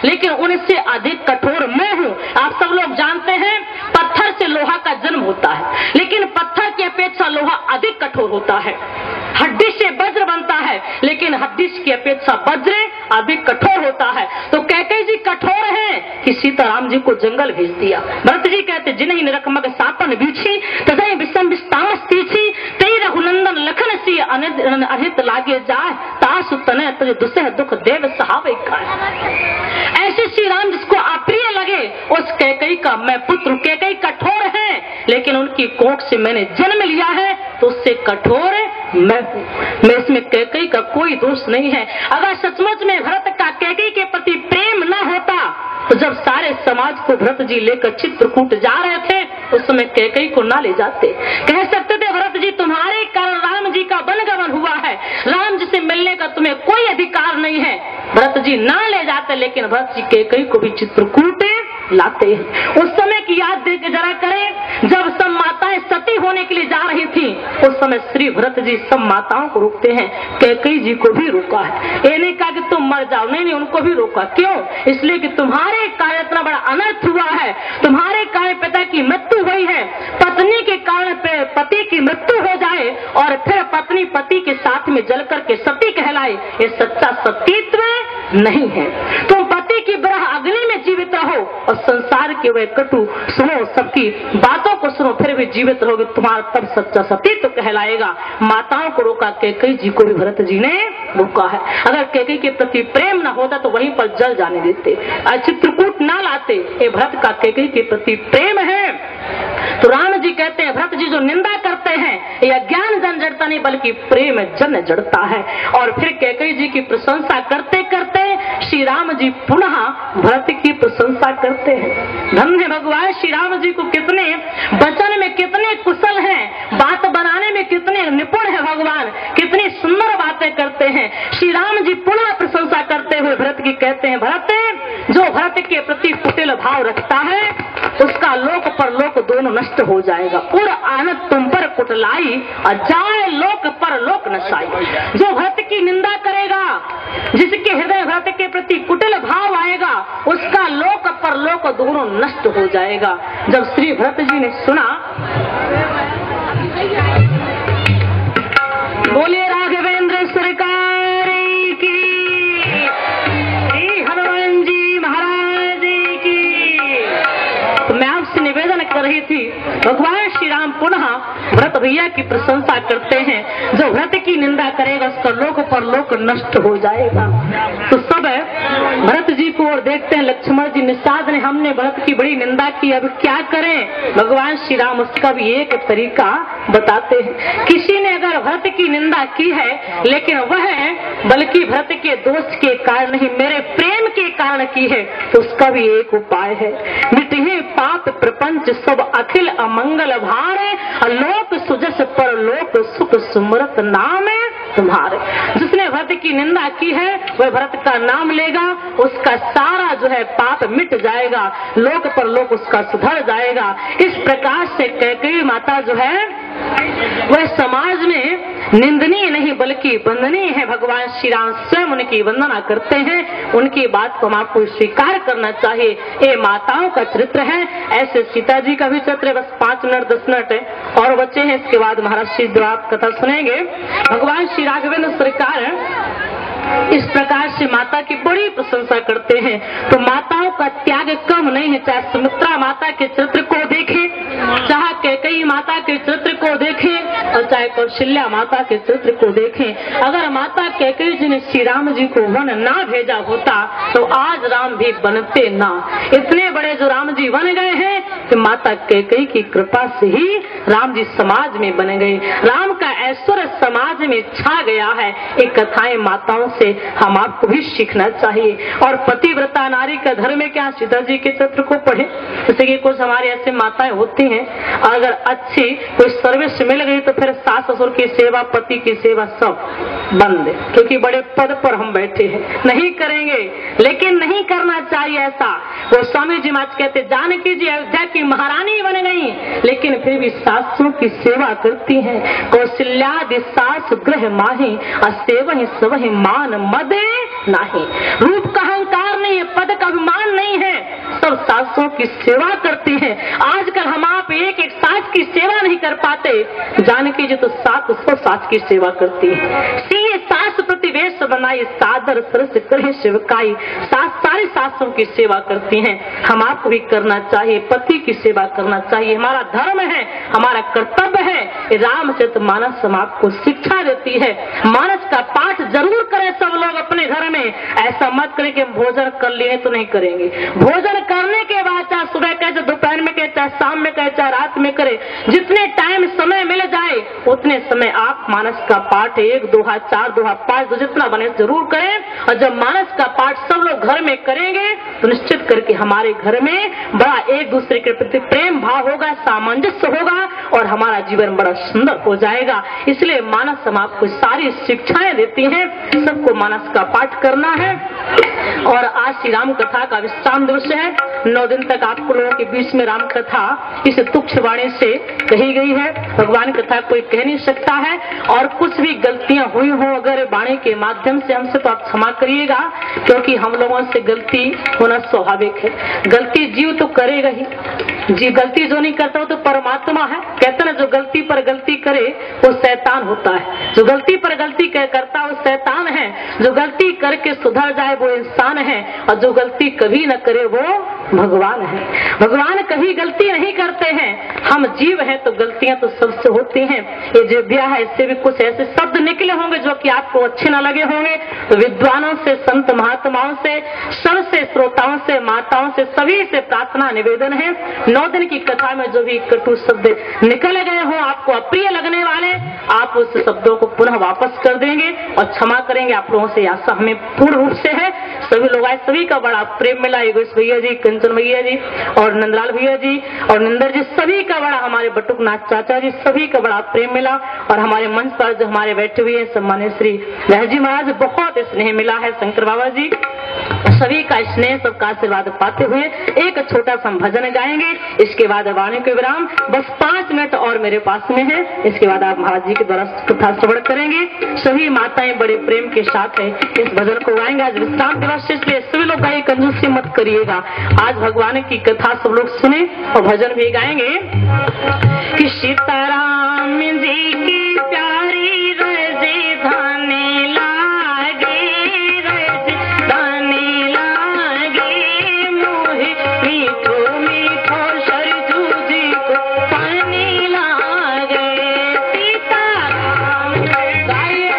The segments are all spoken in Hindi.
लेकिन उनसे अधिक कठोर मैं हूँ। आप सब लोग जानते हैं पत्थर से लोहा का जन्म होता है, लेकिन पत्थर की अपेक्षा लोहा अधिक कठोर होता है। हड्डी से वज्र बनता है, लेकिन हड्डी की अपेक्षा वज्र अधिक कठोर होता है। तो कैकेयी जी कठोर हैं कि सीताराम जी को जंगल भेज दिया। भरत जी कहते जिन्हीं निरखमग सापन बीछी तदय विषम विस्तामस तीछी तेई रघुनंदन लखन सी अहित लागे जाए तासु तने तुझे दुसह दुख देव सहावे खाए। ऐसे श्री राम जिसको अप्रिय लगे उस कैकेयी का मैं पुत्र। कैकेयी कठोर है, लेकिन उनकी कोख से मैंने जन्म लिया है तो उससे कठोर मैं हूँ। मैं इसमें कैकेयी का कोई दोष नहीं है। अगर सचमुच में भरत का कैकेयी के प्रति प्रेम न होता तो जब सारे समाज को भरत जी लेकर चित्रकूट जा रहे थे उस समय कैकेयी को ना ले जाते। कह सकते थे भरत जी तुम्हारे कारण राम जी का वनगमन हुआ है, राम जी से मिलने का तुम्हें कोई अधिकार नहीं है। भरत जी ना ले जाते, लेकिन भरत जी कैकेयी को भी चित्रकूट लाते हैं। उस समय की याद देकर जरा करें, जब सब माताएं सती होने के लिए जा रही थी उस समय श्री भरत जी सब माताओं को रोकते हैं। कैकेयी जी को भी रोका है। ये नहीं कहा कि तुम मर जाओ, नहीं, उनको भी रोका। क्यों? इसलिए कि तुम्हारे कारण इतना बड़ा अनर्थ हुआ है, तुम्हारे कारण पिता की मृत्यु हुई है। पत्नी के कारण पति की मृत्यु हो जाए और फिर पत्नी पति के साथ में जल करके सती कहलाए, ये सच्चा सतीत्व नहीं है। तुम पति की विरह अग्नि में जीवित रहो और संसार के वह कटु सुनो, सबकी बातों को सुनो, फिर भी जीवित रहोगे, तुम्हारा तब सच्चा सतीत्व कहलाएगा। माताओं को रोका, कैकेयी जी को भी भरत जी ने रोका है। अगर कैकेयी के प्रति प्रेम न होता तो वहीं पर जल जाने देते, चित्रकूट ना लाते। ये भरत का कैकेयी के प्रति प्रेम है। तो राम जी कहते हैं भरत जी जो निंदा करते हैं यह ज्ञान जन जड़ता नहीं बल्कि प्रेम जन जड़ता है। और फिर कैकेयी जी की प्रशंसा करते करते श्री राम जी पुनः भरत की प्रशंसा करते हैं। धन्य भगवान श्री राम जी को कितने वचन में कितने कुशल हैं, बात बनाने में कितने निपुण है भगवान, कितनी सुंदर बातें करते हैं। श्री राम जी पुनः प्रशंसा करते हुए भरत की कहते हैं भरत जो भरत के प्रति कुटिल भाव रखता है उसका लोक पर लोक दोनों नष्ट हो जाएगा। उड़ आनत तुम पर कुटलाई और जाए लोक पर लोक नशाई। जो भरत की निंदा करेगा, जिसके हृदय भरत के प्रति कुटिल भाव आएगा, उसका लोक पर लोक दोनों नष्ट हो जाएगा। जब श्री भरत जी ने सुना, बोलिए राघवेंद्र सरकार की, हनुमान जी महाराज की। तो मैं आपसे निवेदन कर रही थी, भगवान श्री राम पुनः भरत भैया की प्रशंसा करते हैं। जो भरत की निंदा करेगा उसका लोक पर लोक नष्ट हो जाएगा। तो सब भरत जी को और देखते हैं, लक्ष्मण जी निषाद ने हमने भरत की बड़ी निंदा की, अब क्या करें? भगवान श्री राम उसका भी एक तरीका बताते हैं। किसी ने अगर भरत की निंदा की है लेकिन वह बल्कि भरत के दोष के कारण नहीं मेरे प्रेम के कारण की है तो उसका भी एक उपाय है। मिटहि पाप प्रपंच सब अखिल अमंगल भारे, लोक सुजस पर लोक सुख सुमरत नाम तुम्हारे। जिसने भरत की निंदा की है वह भरत का नाम लेगा, उसका सारा जो है पाप मिट जाएगा, लोक पर लोक उसका सुधर जाएगा। इस प्रकार से कैकेयी माता जो है वह समाज में निंदनीय नहीं बल्कि वंदनीय है। भगवान श्री राम स्वयं उनकी वंदना करते हैं। उनकी बात को हम आपको स्वीकार करना चाहिए। ये माताओं का चरित्र है। ऐसे सीता जी का भी चरित्र है। बस 5 मिनट 10 मिनट और बच्चे हैं, इसके बाद महाराज श्री द्वार कथा सुनेंगे। भगवान श्री राघवेंद्र सरकार इस प्रकार से माता की बड़ी प्रशंसा करते हैं। तो माताओं का त्याग कम नहीं है, चाहे सुमित्रा माता के चरित्र को देखें, चाहे कैकेयी माता के चरित्र को देखें और चाहे कौशल्या माता के चरित्र को देखें। अगर माता कैकेयी जी ने श्री राम जी को वन ना भेजा होता तो आज राम भी बनते ना। इतने बड़े जो राम जी बन गए हैं कि माता कैकेयी की कृपा से ही राम जी समाज में बन गए। राम का ऐश्वर्य समाज में छा गया है। एक कथाएं माताओं से हम आपको भी सीखना चाहिए। और पतिव्रता नारी का धर्म है क्या? सीता जी के चरित्र को पढ़े। जैसे कि कुछ हमारी ऐसे माताएं होती हैं, अगर अच्छी कोई सर्विस मिल गई तो फिर सास ससुर की सेवा, पति की सेवा सब बंद है, क्योंकि बड़े पद पर हम बैठे हैं, नहीं करेंगे। लेकिन नहीं करना चाहिए ऐसा। वो स्वामी जी महाराज कहते जानकी जी अयोध्या की महारानी बन गई लेकिन फिर भी सासों की सेवा करती हैं। कौशल्यादि सास ग्रह माही, असेवहि सवहि मान मदे नाही। रूप का अहंकार नहीं है, पद सब सासों की सेवा करती हैं। आजकल हम आप एक एक सास की सेवा नहीं कर पाते, जानकी जी तो 700 सास की सेवा करती है। सीए सास प्रतिवेश बनाई, सादर सरस करे शिवकाई। सास सारी सासों की सेवा करती हैं। हम आपको भी करना चाहिए, पति की सेवा करना चाहिए, हमारा धर्म है, हमारा कर्तव्य है। रामचरितमानस हम आपको शिक्षा देती है। मानस का पाठ जरूर करें सब लोग अपने घर में। ऐसा मत करें कि हम भोजन कर लिए तो नहीं करेंगे। भोजन करने के बाद चाहे सुबह कहे, चाहे दोपहर में कहे, चाहे शाम में कहे, चाहे रात में करे, जितने टाइम समय मिल जाए उतने समय आप मानस का पाठ 1 दोहा 4 दोहा 5 दो जितना बने जरूर करें। और जब मानस का पाठ सब लोग घर में करेंगे तो निश्चित करके हमारे घर में बड़ा एक दूसरे के प्रति प्रेम भाव होगा, सामंजस्य होगा और हमारा जीवन बड़ा सुंदर हो जाएगा। इसलिए मानस हम आपको सारी शिक्षाएं देती हैं। सबको मानस का पाठ करना है। और आज श्री राम कथा का विश्राम दिवस है। 9 दिन तक आप लोगों के बीच में राम कथा इस तुक्ष वाणी से कही गई है। भगवान कथा कोई कह नहीं सकता है। और कुछ भी गलतियां हुई हो अगर वाणी के माध्यम से हमसे, तो आप क्षमा करिएगा, क्योंकि हम लोगों से गलती होना स्वाभाविक है। गलती जीव तो करेगा ही, जी गलती जो नहीं करता वो तो परमात्मा है। कहते ना जो गलती पर गलती करे वो शैतान होता है, जो गलती पर गलती करता वो शैतान है, जो गलती करके सुधर जाए वो इंसान है, और जो गलती कभी न करे वो भगवान है। भगवान कभी गलती नहीं करते हैं। हम जीव हैं तो गलतियां तो सबसे होती हैं। ये जिह्वा है, इससे भी कुछ ऐसे शब्द निकले होंगे जो कि आपको अच्छे न लगे होंगे। तो विद्वानों से, संत महात्माओं से, सबसे, श्रोताओं से, माताओं से, सभी से प्रार्थना निवेदन है, 9 दिन की कथा में जो भी कटु शब्द निकल गए हो, आपको अप्रिय लगने वाले, आप उस शब्दों को पुनः वापस कर देंगे और क्षमा करेंगे। आप लोगों से आशा हमें पूर्ण रूप से है। सभी लोग आए, सभी का बड़ा प्रेम मिला। योगेश भैया जी, कंचन भैया जी और नंदलाल भैया जी और निंदर जी, सभी का बड़ा, हमारे बटुकनाथ चाचा जी, सभी का बड़ा प्रेम मिला। और हमारे मंच पर जो हमारे बैठे हुए हैं सम्मान्य श्री लहजी महाराज, बहुत स्नेह मिला है। शंकर बाबा जी, सभी का स्नेह, सबका आशीर्वाद पाते हुए एक छोटा सा भजन गाएंगे। इसके बाद वाणी के विराम, बस 5 मिनट और मेरे पास में है। इसके बाद आप महाराज जी के द्वारा कथा श्रवण करेंगे। सभी माताएं बड़े प्रेम के साथ है इस भजन को गाएंगे। आज विश्राम दिवस है, इसलिए सभी लोग गाइए, कंजूसी मत करिएगा। आज भगवान की कथा सब लोग सुने और भजन भी गाएंगे कि सीताराम जी की प्यारी रजे धाने लागे, रजे धाने लागे, मोहे मीठो मीठो सरजू जी को पानी लागे। सीताराम गाइए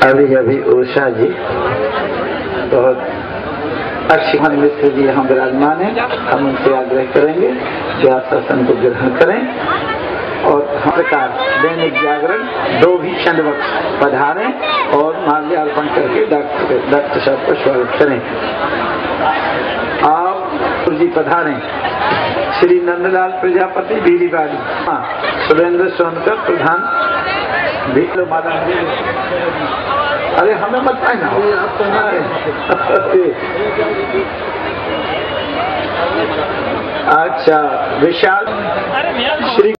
अभी अभी उषा जी बहुत अच्छी मिश्र जी यहाँ विराजमान है। हम उनसे आग्रह करेंगे कि आप आसन को ग्रहण करें और हम प्रकार दैनिक जागरण 2 भी चंद वक्त पधारें और माल्यार्पण करके डॉक्टर साहब का स्वागत करें। आप जी पधारें। श्री नंदलाल प्रजापति बीरीबाड़ी, सुरेंद्र सोनकर प्रधान भीलो माता। अरे हमें मत पाए ना, आप तो ना अच्छा विशाल श्री